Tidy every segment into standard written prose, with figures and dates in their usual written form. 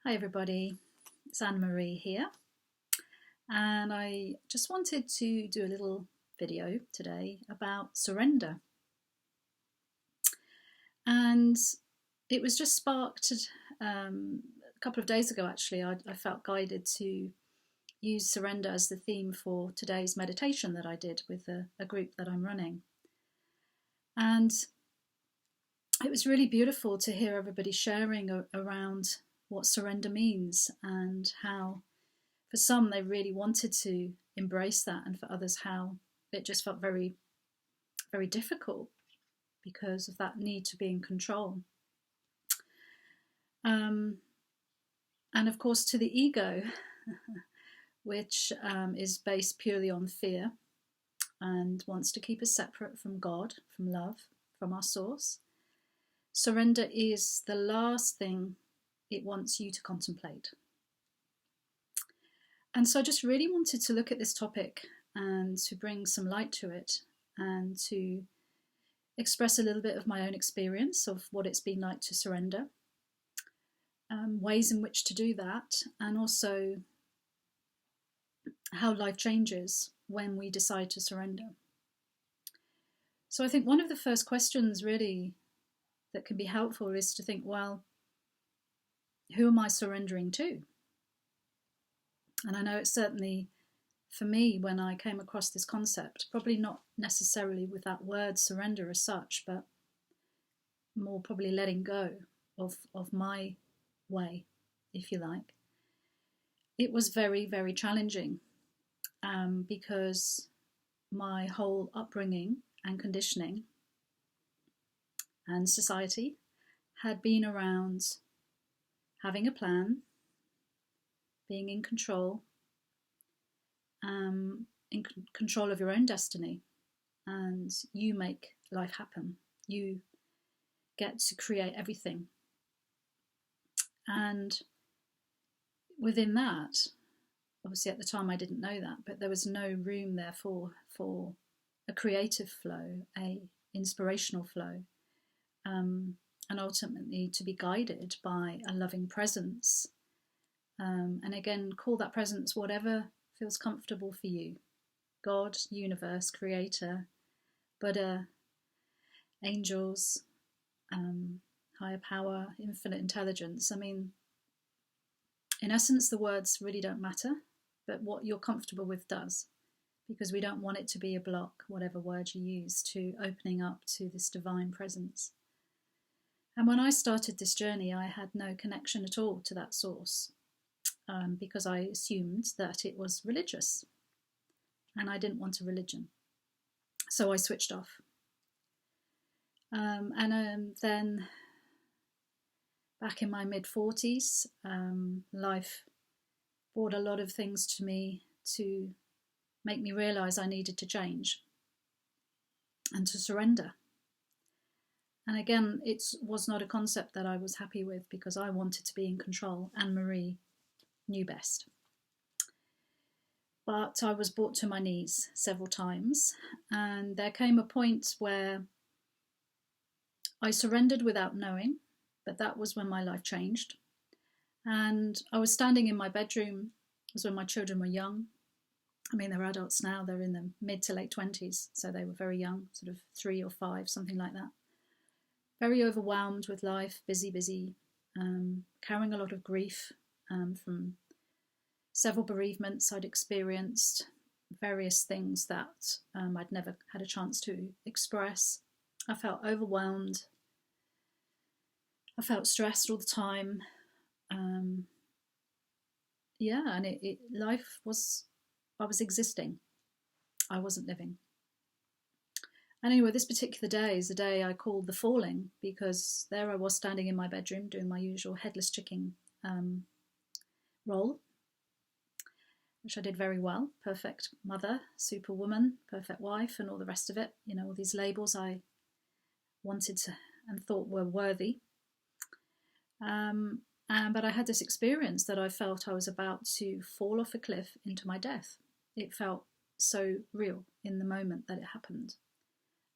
Hi everybody, it's Anne-Marie here, and I just wanted to do a little video today about surrender. And it was just sparked a couple of days ago actually. I felt guided to use surrender as the theme for today's meditation that I did with a group that I'm running. And it was really beautiful to hear everybody sharing around what surrender means and how for some they really wanted to embrace that, and for others how it just felt very, very difficult because of that need to be in control. And of course to the ego, which is based purely on fear and wants to keep us separate from God, from love, from our source. Surrender is the last thing it wants you to contemplate. And so I just really wanted to look at this topic and to bring some light to it and to express a little bit of my own experience of what it's been like to surrender, ways in which to do that, and also how life changes when we decide to surrender. So I think one of the first questions really that can be helpful is to think, well, who am I surrendering to? And I know it's certainly for me when I came across this concept, probably not necessarily with that word surrender as such, but more probably letting go of my way, if you like. It was very, very challenging because my whole upbringing and conditioning and society had been around having a plan, being in control, control of your own destiny, and you make life happen. You get to create everything. And within that, obviously at the time I didn't know that, but there was no room there for a creative flow, a inspirational flow, and ultimately to be guided by a loving presence. And again, call that presence whatever feels comfortable for you. God, universe, creator, Buddha, angels, higher power, infinite intelligence. I mean, in essence, the words really don't matter, but what you're comfortable with does, because we don't want it to be a block, whatever word you use, to opening up to this divine presence. And when I started this journey, I had no connection at all to that source. Because I assumed that it was religious, and I didn't want a religion, so I switched off. Then back in my mid-40s, life brought a lot of things to me to make me realise I needed to change and to surrender. And again, it was not a concept that I was happy with because I wanted to be in control. Anne-Marie knew best. But I was brought to my knees several times, and there came a point where I surrendered without knowing, but that was when my life changed. And I was standing in my bedroom. It was when my children were young. I mean, they're adults now, they're in their mid to late 20s, so they were very young, sort of 3 or 5, something like that. Very overwhelmed with life, busy, carrying a lot of grief from several bereavements I'd experienced, various things that I'd never had a chance to express. I felt overwhelmed. I felt stressed all the time. And life was, I was existing. I wasn't living. And anyway, this particular day is the day I called the falling, because there I was standing in my bedroom doing my usual headless chicken role, which I did very well. Perfect mother, superwoman, perfect wife, and all the rest of it. You know, all these labels I wanted to and thought were worthy. But I had this experience that I felt I was about to fall off a cliff into my death. It felt so real in the moment that it happened.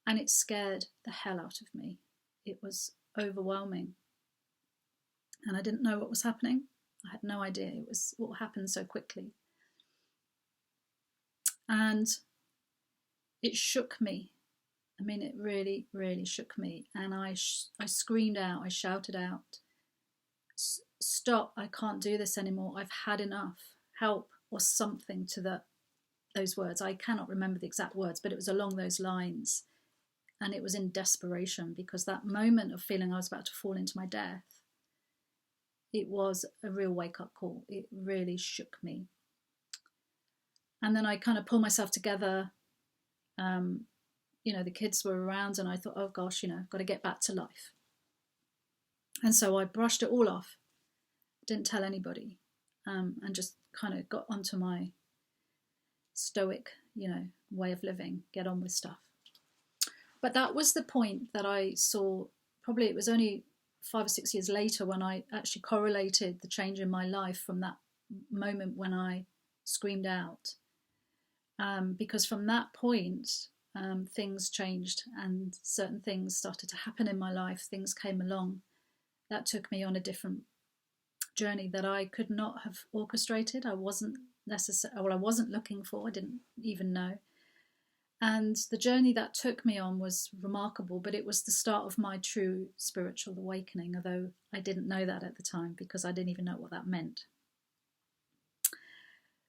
And it scared the hell out of me. It was overwhelming. And I didn't know what was happening. I had no idea. It was all happened so quickly. And it shook me. I mean, it really, really shook me. And I screamed out, I shouted out, stop, I can't do this anymore. I've had enough. Help, or something to those words. I cannot remember the exact words, but it was along those lines. And it was in desperation, because that moment of feeling I was about to fall into my death, it was a real wake-up call. It really shook me. And then I kind of pulled myself together. The kids were around, and I thought, oh gosh, I've got to get back to life. And so I brushed it all off, didn't tell anybody, and just kind of got onto my stoic, way of living, get on with stuff. But that was the point that I saw. Probably it was only 5 or 6 years later when I actually correlated the change in my life from that moment when I screamed out. Because from that point, things changed, and certain things started to happen in my life. Things came along that took me on a different journey that I could not have orchestrated. I wasn't looking for. I didn't even know. And the journey that took me on was remarkable, but it was the start of my true spiritual awakening, although I didn't know that at the time, because I didn't even know what that meant.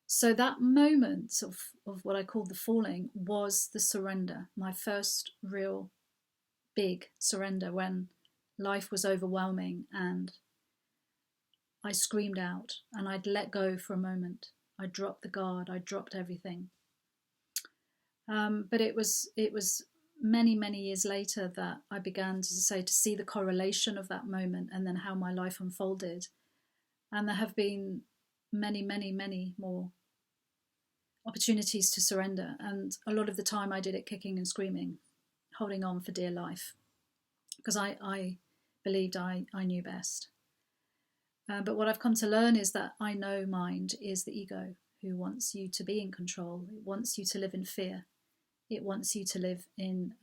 So that moment of what I call the falling was the surrender, my first real big surrender, when life was overwhelming and I screamed out and I'd let go for a moment. I dropped the guard, I dropped everything. But it was many, many years later that I began to see the correlation of that moment and then how my life unfolded. And there have been many, many, many more opportunities to surrender. And a lot of the time I did it kicking and screaming, holding on for dear life, because I believed I knew best. But what I've come to learn is that I know mind is the ego, who wants you to be in control. It wants you to live in fear. It wants you to live in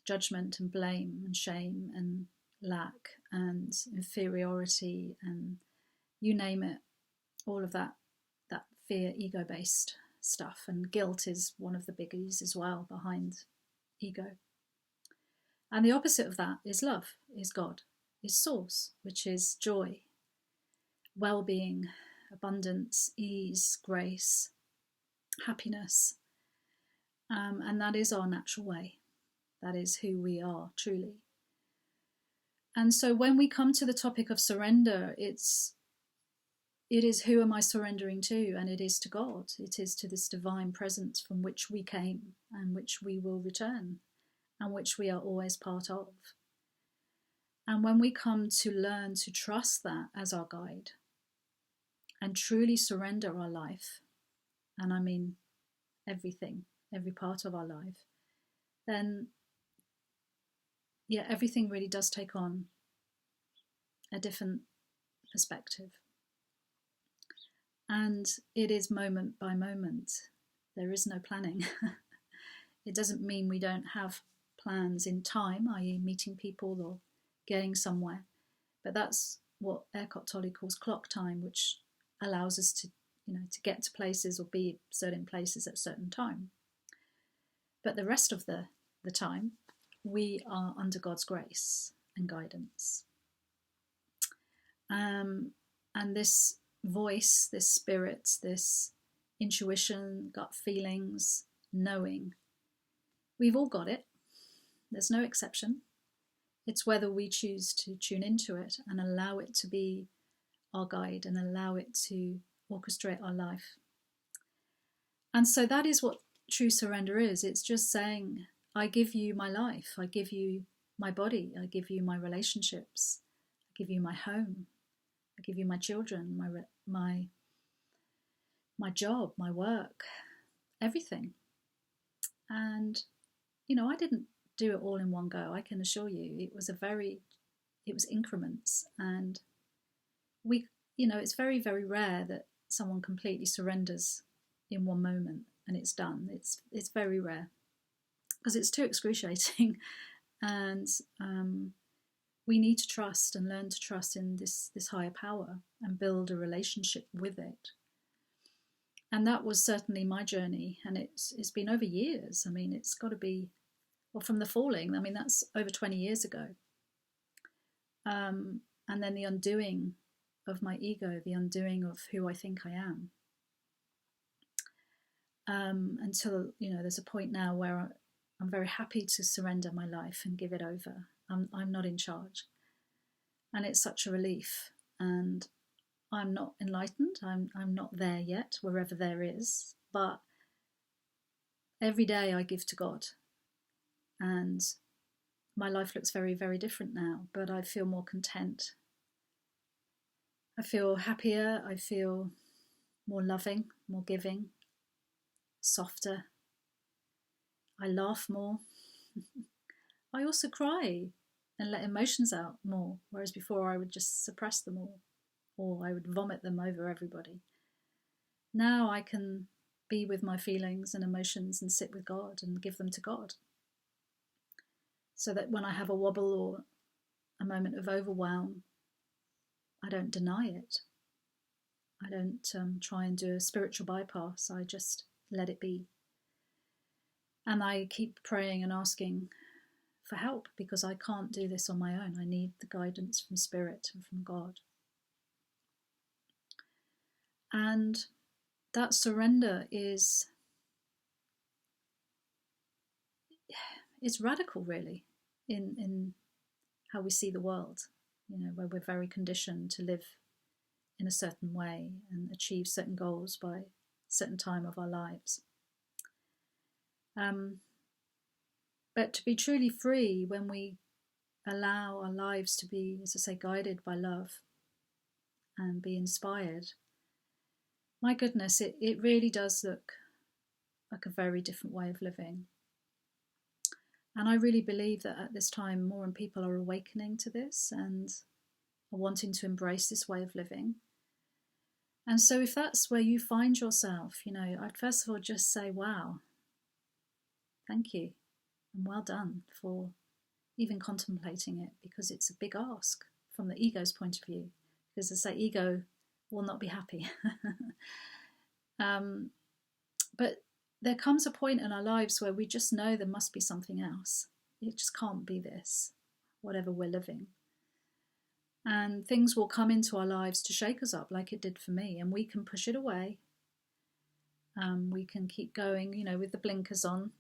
judgment and blame and shame and lack and inferiority and you name it, all of that fear, ego-based stuff. And guilt is one of the biggies as well behind ego. And the opposite of that is love, is God, is source, which is joy, well-being, abundance, ease, grace, happiness. And that is our natural way. That is who we are, truly. And so when we come to the topic of surrender, it is who am I surrendering to? And it is to God. It is to this divine presence from which we came and which we will return and which we are always part of. And when we come to learn to trust that as our guide and truly surrender our life, and I mean everything, every part of our life, then everything really does take on a different perspective. And it is moment by moment. There is no planning. It doesn't mean we don't have plans in time, i.e. meeting people or getting somewhere. But that's what Eckhart Tolle calls clock time, which allows us to get to places or be certain places at a certain time. But the rest of the time, we are under God's grace and guidance. And this voice, this spirit, this intuition, gut feelings, knowing, we've all got it. There's no exception. It's whether we choose to tune into it and allow it to be our guide and allow it to orchestrate our life. And so that is what true surrender is. It's just saying, I give you my life, I give you my body, I give you my relationships, I give you my home, I give you my children, my job, my work, everything. And, I didn't do it all in one go. I can assure you it was increments. And it's very, very rare that someone completely surrenders in one moment and it's done. It's very rare because it's too excruciating. And we need to trust and learn to trust in this higher power and build a relationship with it. And that was certainly my journey, and it's been over years. I mean, it's got to be, well, from the falling, I mean, that's over 20 years ago. And then the undoing of my ego, the undoing of who I think I am. Until, there's a point now where I'm very happy to surrender my life and give it over. I'm not in charge. And it's such a relief. And I'm not enlightened. I'm not there yet, wherever there is. But every day I give to God. And my life looks very, very different now. But I feel more content. I feel happier. I feel more loving, more giving, softer. I laugh more. I also cry and let emotions out more, whereas before I would just suppress them all, or I would vomit them over everybody. Now I can be with my feelings and emotions and sit with God and give them to God, so that when I have a wobble or a moment of overwhelm, I don't deny it. I don't try and do a spiritual bypass. I just let it be. And I keep praying and asking for help, because I can't do this on my own. I need the guidance from Spirit and from God. And that surrender is radical, really, in how we see the world, where we're very conditioned to live in a certain way and achieve certain goals by a certain time of our lives. But to be truly free, when we allow our lives to be, as I say, guided by love and be inspired, my goodness, it really does look like a very different way of living. And I really believe that at this time, more and people are awakening to this and are wanting to embrace this way of living. And so if that's where you find yourself, I'd first of all just say, wow, thank you. And well done for even contemplating it, because it's a big ask from the ego's point of view. Because as I say, ego will not be happy. But there comes a point in our lives where we just know there must be something else. It just can't be this, whatever we're living. And things will come into our lives to shake us up, like it did for me, and we can push it away. We can keep going, with the blinkers on.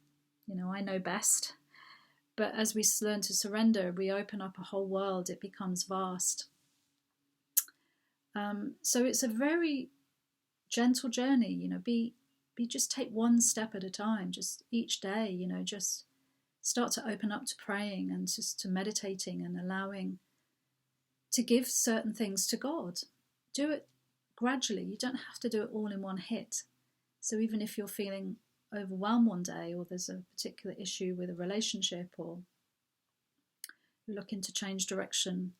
I know best. But as we learn to surrender, we open up a whole world. It becomes vast. So it's a very gentle journey. Just take one step at a time. Just each day, just start to open up to praying and just to meditating and allowing to give certain things to God. Do it gradually. You don't have to do it all in one hit. So even if you're feeling overwhelmed one day, or there's a particular issue with a relationship, or you're looking to change direction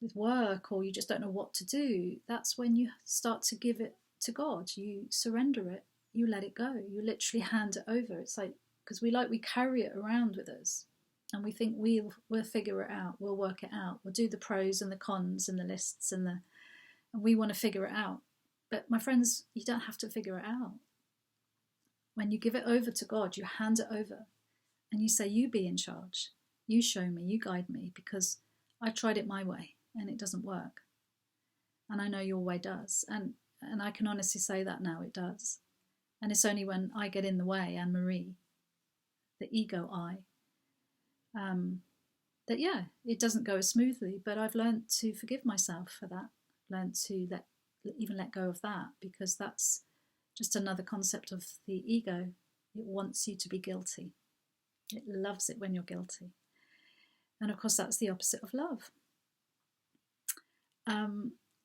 with work, or you just don't know what to do, that's when you start to give it to God. You surrender it, you let it go, you literally hand it over. It's like, because we carry it around with us, and we think we'll figure it out, we'll work it out, we'll do the pros and the cons and the lists and we want to figure it out. But my friends, you don't have to figure it out. When you give it over to God, you hand it over and you say, you be in charge. You show me, you guide me, because I tried it my way and it doesn't work. And I know your way does. And I can honestly say that now, it does. And it's only when I get in the way, Anne-Marie, the ego I, that it doesn't go as smoothly. But I've learned to forgive myself for that, learned to let go of that, because that's just another concept of the ego. It wants you to be guilty. It loves it when you're guilty. And of course, that's the opposite of love.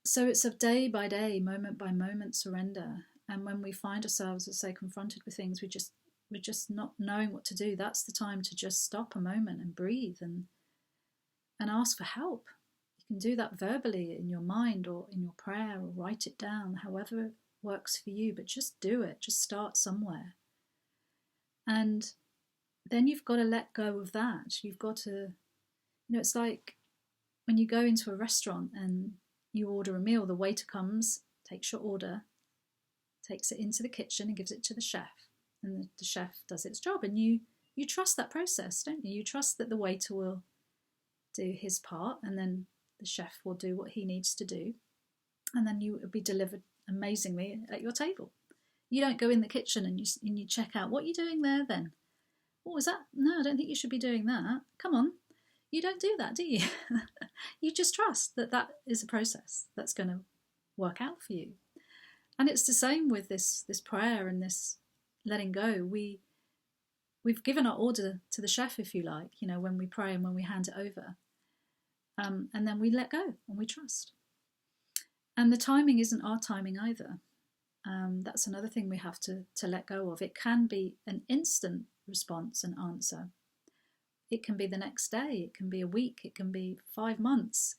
So it's a day by day, moment by moment surrender. And when we find ourselves, as I say, confronted with things, we're just not knowing what to do. That's the time to just stop a moment and breathe and ask for help. You can do that verbally in your mind or in your prayer, or write it down, however works for you, but just do it. Just start somewhere. And then you've got to let go of that. You've got to, It's like when you go into a restaurant and you order a meal, the waiter comes, takes your order, takes it into the kitchen and gives it to the chef, and the chef does its job, and you trust that process, don't you? You trust that the waiter will do his part, and then the chef will do what he needs to do, and then you will be delivered amazingly at your table. You don't go in the kitchen and you check out, what are you doing there then? What was that? No, I don't think you should be doing that. Come on. You don't do that, do you? You just trust that that is a process that's going to work out for you. And it's the same with this prayer and this letting go. We've given our order to the chef, if you like, when we pray and when we hand it over. And then we let go and we trust. And the timing isn't our timing either. That's another thing we have to let go of. It can be an instant response and answer. It can be the next day. It can be a week. It can be 5 months.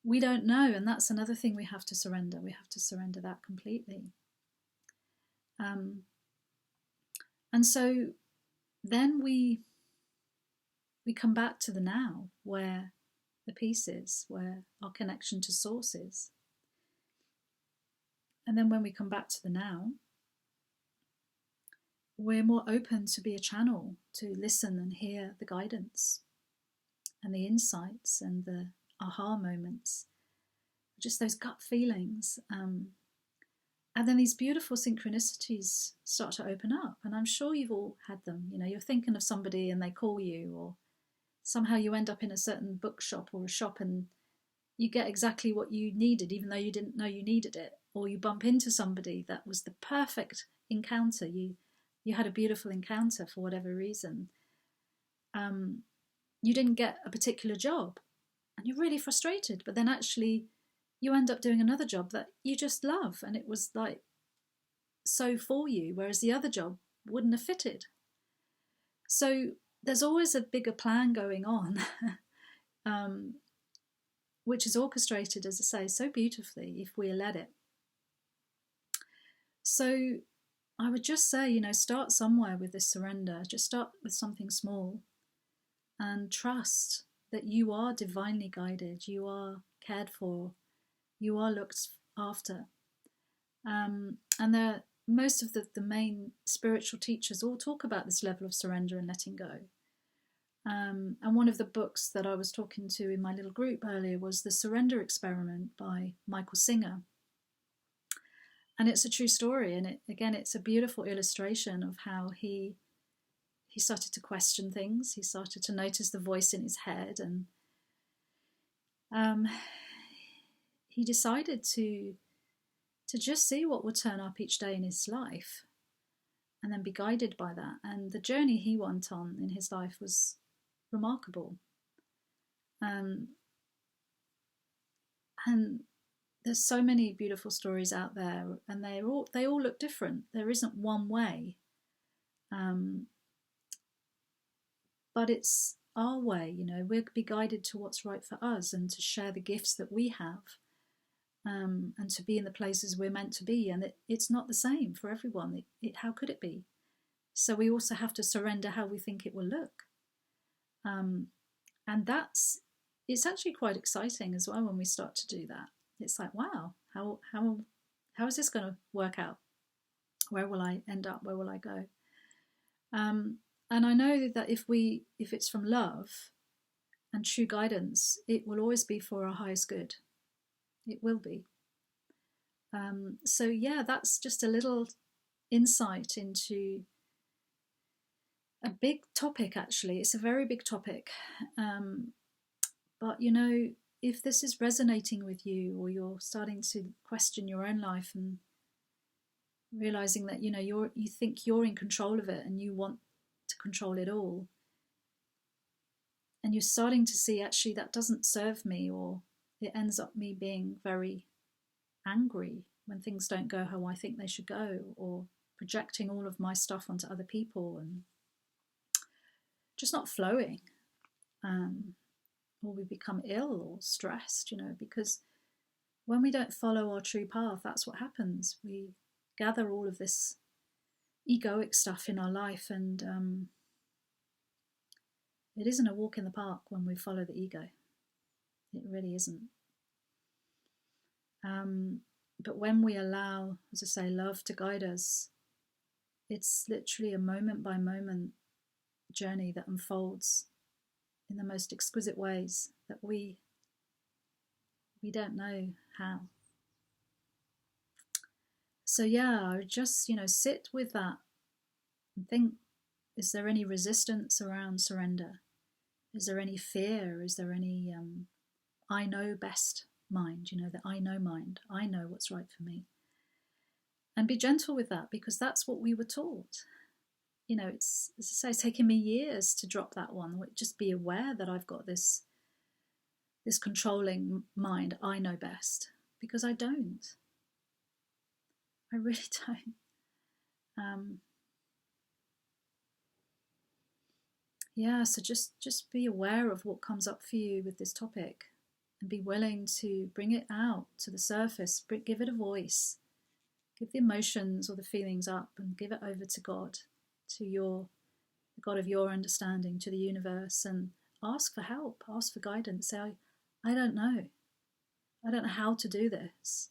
We don't know, and that's another thing we have to surrender. We have to surrender that completely. And so then we come back to the now, where the peace is, where our connection to source is. And then when we come back to the now, we're more open to be a channel, to listen and hear the guidance and the insights and the aha moments, just those gut feelings. And then these beautiful synchronicities start to open up. And I'm sure you've all had them. You're thinking of somebody and they call you, or somehow you end up in a certain bookshop or a shop and you get exactly what you needed, even though you didn't know you needed it. Or you bump into somebody that was the perfect encounter. You had a beautiful encounter for whatever reason. You didn't get a particular job and you're really frustrated, but then actually you end up doing another job that you just love, and it was like so for you, whereas the other job wouldn't have fitted. So there's always a bigger plan going on, which is orchestrated, as I say, so beautifully if we let it. So I would just say, start somewhere with this surrender. Just start with something small and trust that you are divinely guided, you are cared for, you are looked after. And most of the main spiritual teachers all talk about this level of surrender and letting go. And one of the books that I was talking to in my little group earlier was The Surrender Experiment by Michael Singer. And it's a true story, and it's a beautiful illustration of how he started to question things. He started to notice the voice in his head, and he decided to just see what would turn up each day in his life, and then be guided by that. And the journey he went on in his life was remarkable. And there's so many beautiful stories out there, and they all look different. There isn't one way, but it's our way. We'll be guided to what's right for us, and to share the gifts that we have, and to be in the places we're meant to be. And it's not the same for everyone. How could it be? So we also have to surrender how we think it will look, and it's actually quite exciting as well when we start to do that. It's like, wow, how is this going to work out? Where will I end up? Where will I go? And I know that if it's from love and true guidance, it will always be for our highest good. It will be. So yeah, that's just a little insight into a big topic. Actually, it's a very big topic. But if this is resonating with you, or you're starting to question your own life and realizing that you think you're in control of it and you want to control it all, and you're starting to see actually that doesn't serve me, or it ends up me being very angry when things don't go how I think they should go, or projecting all of my stuff onto other people and just not flowing. Or we become ill or stressed, because when we don't follow our true path, that's what happens. We gather all of this egoic stuff in our life, and It isn't a walk in the park when we follow the ego. It really isn't. But when we allow, as I say, love to guide us, it's literally a moment by moment journey that unfolds in the most exquisite ways that we don't know how. So yeah, I would just, sit with that and think, is there any resistance around surrender? Is there any fear? Is there any I know best mind, the I know mind? I know what's right for me. And be gentle with that, because that's what we were taught. It's, as I say, it's taken me years to drop that one. Just be aware that I've got this controlling mind, I know best, because I don't. I really don't. So just be aware of what comes up for you with this topic, and be willing to bring it out to the surface, give it a voice, give the emotions or the feelings up and give it over to God, to the God of your understanding, to the universe, and ask for help, ask for guidance. Say, I don't know. I don't know how to do this.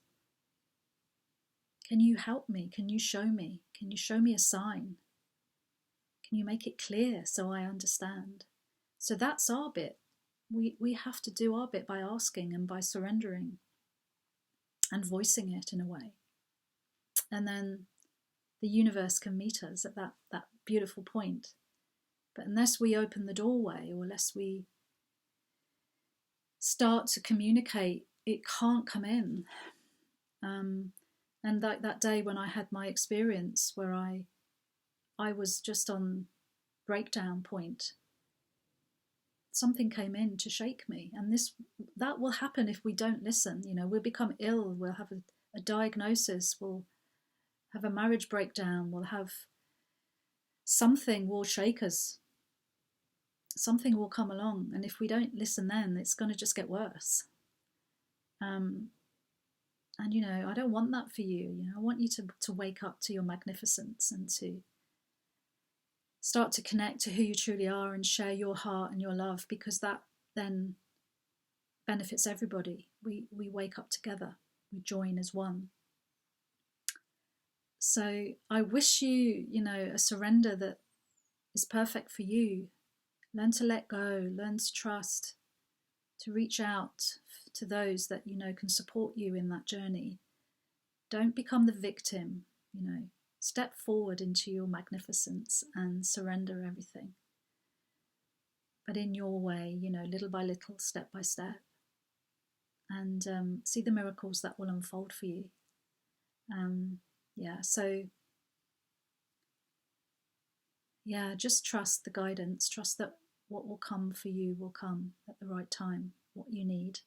Can you help me? Can you show me? Can you show me a sign? Can you make it clear so I understand? So that's our bit. We have to do our bit by asking and by surrendering and voicing it in a way. And then the universe can meet us at that beautiful point. But unless we open the doorway, or unless we start to communicate, it can't come in. And like that day when I had my experience where I was just on breakdown point, something came in to shake me. And that will happen if we don't listen. We'll become ill, we'll have a diagnosis, we'll have a marriage breakdown, we'll have something will shake us. Something will come along, and if we don't listen then, it's going to just get worse. And I don't want that for you. I want you to wake up to your magnificence and to start to connect to who you truly are and share your heart and your love, because that then benefits everybody. We wake up together, we join as one. So I wish you, a surrender that is perfect for you. Learn to let go, learn to trust, to reach out to those that can support you in that journey. Don't become the victim, Step forward into your magnificence and surrender everything. But in your way, little by little, step by step. And see the miracles that will unfold for you. Just trust the guidance. Trust that what will come for you will come at the right time, what you need.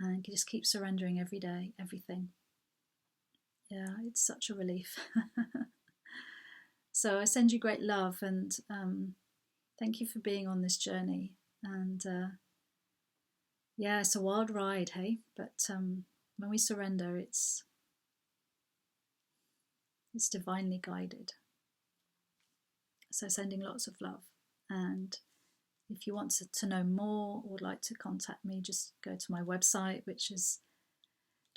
And just keep surrendering every day, everything. Yeah, it's such a relief. So I send you great love, and thank you for being on this journey. And it's a wild ride, hey? But when we surrender, it's divinely guided. So sending lots of love. And if you want to know more or would like to contact me, just go to my website, which is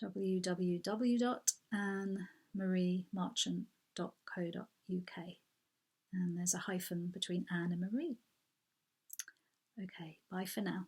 www.annemariemarchant.co.uk. And there's a hyphen between Anne and Marie. Okay, bye for now.